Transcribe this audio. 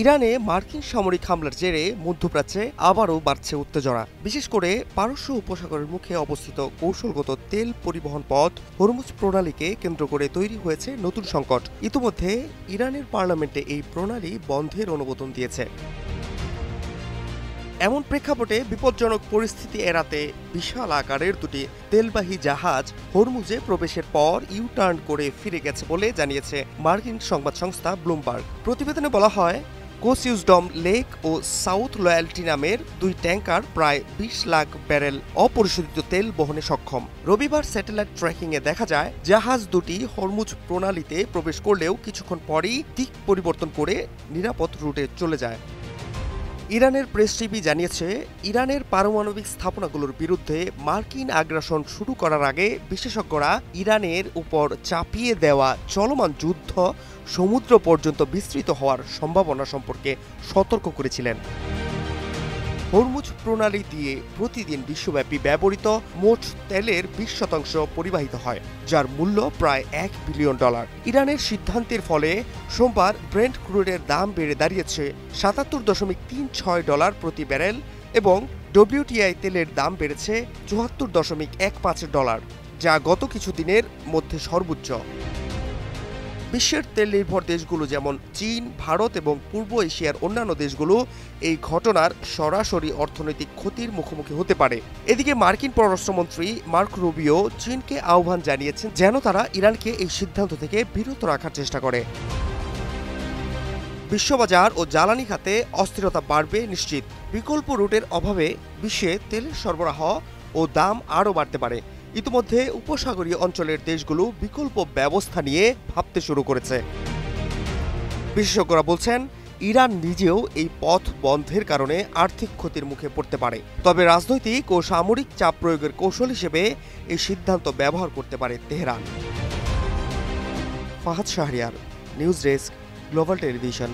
ইরানে মার্কিন সামরিক হামলার জেরে মধ্যপ্রাচ্যে আবারও বাড়ছে উত্তেজনা। বিশেষ করে পারস্য উপসাগরের মুখে অবস্থিত কৌশলগত তেল পরিবহন পথ হরমুজ প্রণালীকে কেন্দ্র করে তৈরি হয়েছে নতুন সংকট। ইতিমধ্যে ইরানের পার্লামেন্টে এই প্রণালী বন্ধের অনুমোদন দিয়েছে। এমন প্রেক্ষাপটে বিপজ্জনক পরিস্থিতি এড়াতে বিশাল আকারের দুটি তেলবাহী জাহাজ হরমুজে প্রবেশের পর ইউটার্ন করে ফিরে গেছে বলে জানিয়েছে মার্কিন সংবাদ সংস্থা ব্লুমবার্গ। প্রতিবেদনে বলা হয়, কোসিউজডম লেক ও সাউথ লয়্যালটি নামের দুই ট্যাঙ্কার প্রায় ২০ লাখ ব্যারেল অপরিশোধিত তেল বহনে সক্ষম। রবিবার স্যাটেলাইট ট্র্যাকিংয়ে দেখা যায় জাহাজ দুটি হরমুজ প্রণালীতে প্রবেশ করলেও কিছুক্ষণ পরই দিক পরিবর্তন করে নিরাপদ রুটে চলে যায়। ইরানের প্রেস টিভি জানিয়েছে, ইরানের পারমাণবিক স্থাপনাগুলোর বিরুদ্ধে মার্কিন আগ্রাসন শুরু করার আগে বিশেষজ্ঞরা ইরানের উপর চাপিয়ে দেওয়া চলমান যুদ্ধ সমুদ্র পর্যন্ত বিস্তৃত হওয়ার সম্ভাবনা সম্পর্কে সতর্ক করেছিলেন। হরমুজ প্রণালী দিয়ে প্রতিদিন বিশ্বব্যাপী ব্যবহৃত মোট তেলের ২০% পরিবাহিত হয়, যার মূল্য প্রায় $1 বিলিয়ন। ইরানের সিদ্ধান্তের ফলে সোমবার ব্রেন্ট ক্রুডের দাম বেড়ে দাঁড়িয়েছে $৭৭.৩৬ প্রতি ব্যারেল এবং ডব্লিউটিআই তেলের দাম বেড়েছে $৭৪.১৫, যা গত কিছুদিনের মধ্যে সর্বোচ্চ। বিশ্বের তেল নির্ভর দেশগুলো যেমন চীন, ভারত এবং পূর্ব এশিয়ার অন্যান্য দেশগুলো এই ঘটনার সরাসরি অর্থনৈতিক ক্ষতির মুখোমুখি হতে পারে। এদিকে মার্কিন পররাষ্ট্রমন্ত্রী মার্ক রুবিও চীনকে আহ্বান জানিয়েছেন যেন তারা ইরানকে এই সিদ্ধান্ত থেকে বিরত রাখার চেষ্টা করে। বিশ্ববাজার ও জ্বালানি খাতে অস্থিরতা বাড়বে নিশ্চিত। বিকল্প রুটের অভাবে বিশ্বে তেলের সরবরাহ ও দাম আরও বাড়তে পারে। ইতিমধ্যে উপসাগরীয় অঞ্চলের দেশগুলো বিকল্প ব্যবস্থা নিয়ে ভাবতে শুরু করেছে। বিশেষজ্ঞরা বলছেন, ইরান নিজেও এই পথ বন্ধের কারণে আর্থিক ক্ষতির মুখে পড়তে পারে। তবে রাজনৈতিক ও সামরিক চাপ প্রয়োগের কৌশল হিসেবে এই সিদ্ধান্ত ব্যবহার করতে পারে Tehran. Fahad Shahriar, news desk, global television.